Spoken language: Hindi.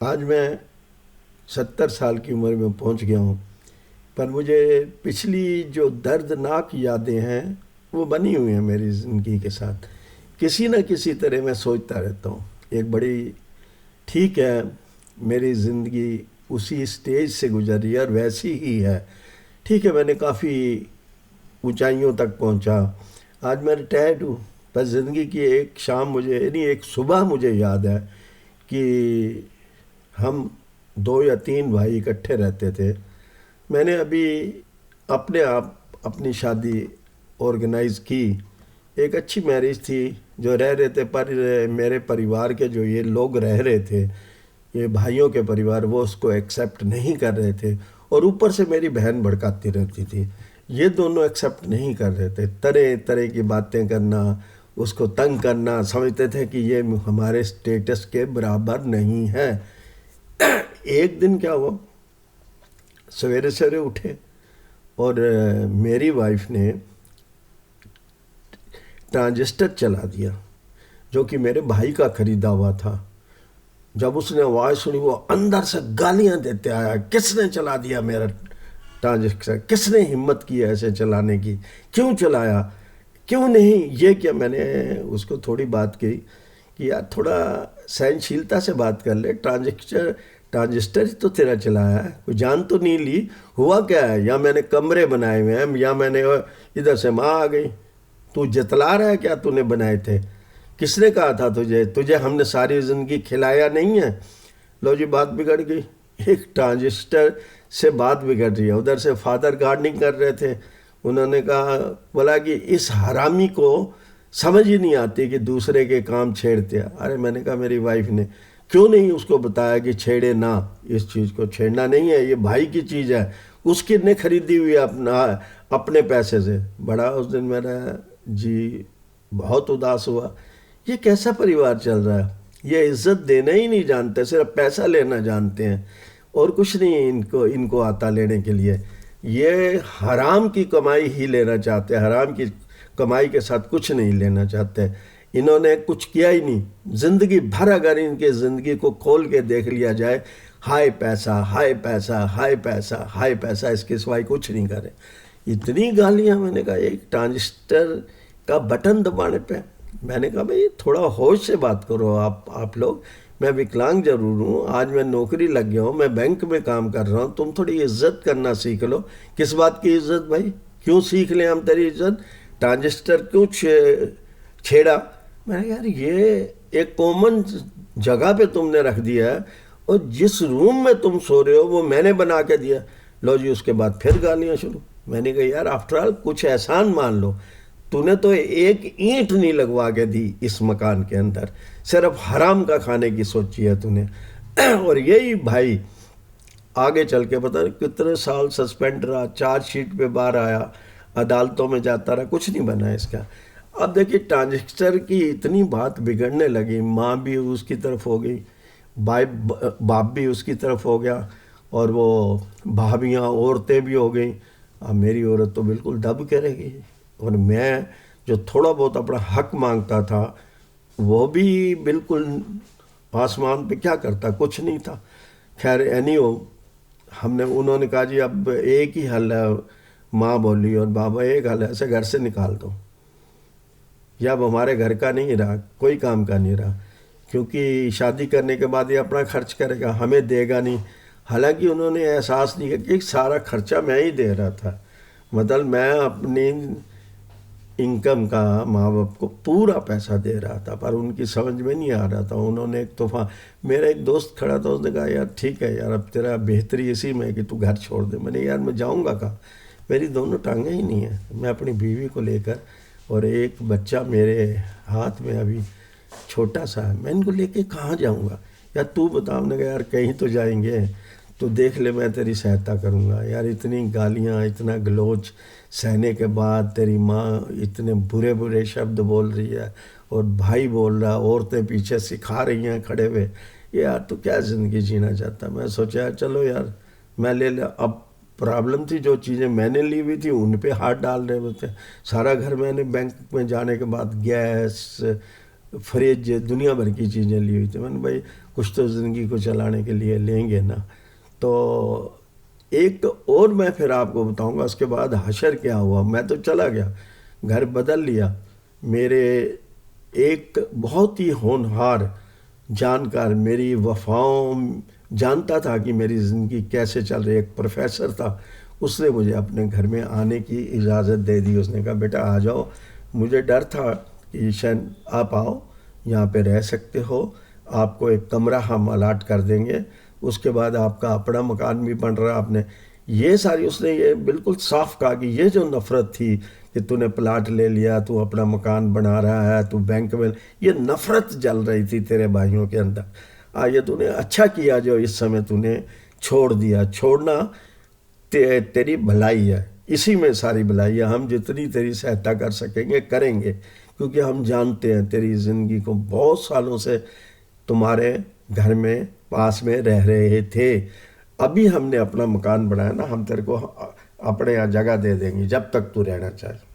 आज मैं 70 साल की उम्र में पहुंच गया हूं, पर मुझे पिछली जो दर्दनाक यादें हैं वो बनी हुई हैं मेरी ज़िंदगी के साथ। किसी न किसी तरह मैं सोचता रहता हूँ, एक बड़ी ठीक है, मेरी ज़िंदगी उसी स्टेज से गुजरी है और वैसी ही है। ठीक है, मैंने काफ़ी ऊंचाइयों तक पहुंचा। आज मैं रिटायर्ड हूँ, पर ज़िंदगी की एक शाम मुझे यानी एक सुबह मुझे याद है कि हम 2 या 3 भाई इकट्ठे रहते थे। मैंने अभी अपने आप अपनी शादी ऑर्गेनाइज़ की। एक अच्छी मैरिज थी जो रह रहे थे, पर मेरे परिवार के जो ये लोग रह रहे थे, ये भाइयों के परिवार, वो उसको एक्सेप्ट नहीं कर रहे थे। और ऊपर से मेरी बहन भड़काती रहती थी। ये दोनों एक्सेप्ट नहीं कर रहे थे, तरह तरह की बातें करना, उसको तंग करना, समझते थे कि ये हमारे स्टेटस के बराबर नहीं है। एक दिन क्या हुआ, सवेरे सवेरे उठे और मेरी वाइफ ने ट्रांजिस्टर चला दिया जो कि मेरे भाई का खरीदा हुआ था। जब उसने आवाज़ सुनी वो अंदर से गालियां देते आया, किसने चला दिया मेरा ट्रांजिस्टर, किसने हिम्मत की ऐसे चलाने की, क्यों चलाया, क्यों नहीं ये क्या। मैंने उसको थोड़ी बात की कि यार थोड़ा सहनशीलता से बात कर ले, ट्रांजिस्टर ट्रांजिस्टर ही तो तेरा चलाया है, कोई जान तो नहीं ली। हुआ क्या है, या मैंने कमरे बनाए हुए हैं या मैंने इधर से माँ आ गई, तू जतला रहा है क्या, तूने बनाए थे, किसने कहा था तुझे, तुझे हमने सारी ज़िंदगी खिलाया नहीं है। लो जी, बात बिगड़ गई। एक ट्रांजिस्टर से बात बिगड़ रही है। उधर से फादर गार्डनिंग कर रहे थे, उन्होंने कहा, बोला कि इस हरामी को समझ ही नहीं आती कि दूसरे के काम छेड़ते हैं। अरे मैंने कहा मेरी वाइफ ने क्यों नहीं उसको बताया कि छेड़े ना, इस चीज़ को छेड़ना नहीं है, ये भाई की चीज़ है, उसकी ने खरीदी हुई है अपने पैसे से। बड़ा उस दिन मेरा जी बहुत उदास हुआ। ये कैसा परिवार चल रहा है, ये इज्जत देना ही नहीं जानते, सिर्फ पैसा लेना जानते हैं और कुछ नहीं इनको इनको आता लेने के लिए। ये हराम की कमाई ही लेना चाहते हैं, हराम की कमाई के साथ कुछ नहीं लेना चाहते। इन्होंने कुछ किया ही नहीं ज़िंदगी भर। अगर इनके ज़िंदगी को खोल के देख लिया जाए, हाय पैसा हाय पैसा हाय पैसा हाय पैसा, इसके सिवाय कुछ नहीं करे। इतनी गालियाँ। मैंने कहा एक ट्रांजिस्टर का बटन दबाने पे। मैंने कहा भाई थोड़ा होश से बात करो आप लोग। मैं विकलांग जरूर हूँ, आज मैं नौकरी लग गया हूँ, मैं बैंक में काम कर रहा हूँ, तुम थोड़ी इज्जत करना सीख लो। किस बात की इज्जत भाई, क्यों सीख लें हम तेरी इज्जत, ट्रांजिस्टर क्यों छेड़ा। मैंने यार ये एक कॉमन जगह पे तुमने रख दिया है और जिस रूम में तुम सो रहे हो वो मैंने बना के दिया। लो जी, उसके बाद फिर गालियाँ शुरू। मैंने कहा यार आफ्टर ऑल कुछ एहसान मान लो, तूने तो एक ईंट नहीं लगवा के दी इस मकान के अंदर, सिर्फ हराम का खाने की सोची है तूने। और यही भाई आगे चल के पता नहीं कितने साल सस्पेंड रहा, चार्जशीट पे बाहर आया, अदालतों में जाता रहा, कुछ नहीं बना इसका। अब देखिए ट्रांजिस्टर की इतनी बात बिगड़ने लगी, माँ भी उसकी तरफ हो गई, भाई बाप भी उसकी तरफ हो गया और वो भाभियाँ औरतें भी हो गई। अब मेरी औरत तो बिल्कुल दब के रह गई और मैं जो थोड़ा बहुत अपना हक मांगता था वो भी बिल्कुल आसमान पे क्या करता, कुछ नहीं था। खैर एनी हो, हमने उन्होंने कहा जी अब एक ही हल है, माँ बोली और बाबा एक हल है, ऐसे घर से निकाल दो, या अब हमारे घर का नहीं रहा, कोई काम का नहीं रहा, क्योंकि शादी करने के बाद ये अपना खर्च करेगा, हमें देगा नहीं। हालांकि उन्होंने एहसास नहीं किया कि सारा खर्चा मैं ही दे रहा था, मतलब मैं अपनी इनकम का माँ बाप को पूरा पैसा दे रहा था, पर उनकी समझ में नहीं आ रहा था। उन्होंने एक तोहफा, मेरा एक दोस्त खड़ा था, उसने कहा यार ठीक है यार, अब तेरा बेहतरी इसी में है कि तू घर छोड़ दे। मैंने यार मैं जाऊँगा कहाँ, मेरी दोनों टांगें ही नहीं है, मैं अपनी बीवी को लेकर और एक बच्चा मेरे हाथ में अभी छोटा सा है, मैं इनको लेके कहाँ जाऊँगा। यार तू बता। हमने कहा यार कहीं तो जाएंगे, तो देख ले मैं तेरी सहायता करूँगा। यार इतनी गालियाँ, इतना गलोच सहने के बाद तेरी माँ इतने बुरे बुरे शब्द बोल रही है और भाई बोल रहा, औरतें पीछे सिखा रही हैं खड़े हुए, यार तू क्या ज़िंदगी जीना चाहता। मैं सोचा यार चलो यार मैं ले ले। अब प्रॉब्लम थी, जो चीज़ें मैंने ली हुई थी उन पे हाथ डाल रहे होते। सारा घर मैंने बैंक में जाने के बाद गैस, फ्रिज, दुनिया भर की चीज़ें ली हुई थी। मैंने भाई कुछ तो ज़िंदगी को चलाने के लिए लेंगे ना। तो एक और मैं फिर आपको बताऊंगा उसके बाद हशर क्या हुआ। मैं तो चला गया, घर बदल लिया। मेरे एक बहुत ही होनहार जानकार, मेरी वफाओं जानता था कि मेरी ज़िंदगी कैसे चल रही है, एक प्रोफेसर था, उसने मुझे अपने घर में आने की इजाज़त दे दी। उसने कहा बेटा आ जाओ। मुझे डर था कि शायद आप आओ, यहाँ पे रह सकते हो, आपको एक कमरा हम अलाट कर देंगे, उसके बाद आपका अपना मकान भी बन रहा है। आपने ये सारी, उसने ये बिल्कुल साफ कहा कि ये जो नफ़रत थी कि तूने प्लाट ले लिया, तू अपना मकान बना रहा है, तू बैंक में, ये नफ़रत जल रही थी तेरे भाइयों के अंदर। ये तूने अच्छा किया जो इस समय तूने छोड़ दिया। छोड़ना तेरी भलाई है, इसी में सारी भलाई है। हम जितनी तेरी सहायता कर सकेंगे करेंगे, क्योंकि हम जानते हैं तेरी ज़िंदगी को, बहुत सालों से तुम्हारे घर में पास में रह रहे थे। अभी हमने अपना मकान बनाया ना, हम तेरे को अपने यहाँ जगह दे देंगे जब तक तू रहना चाहे।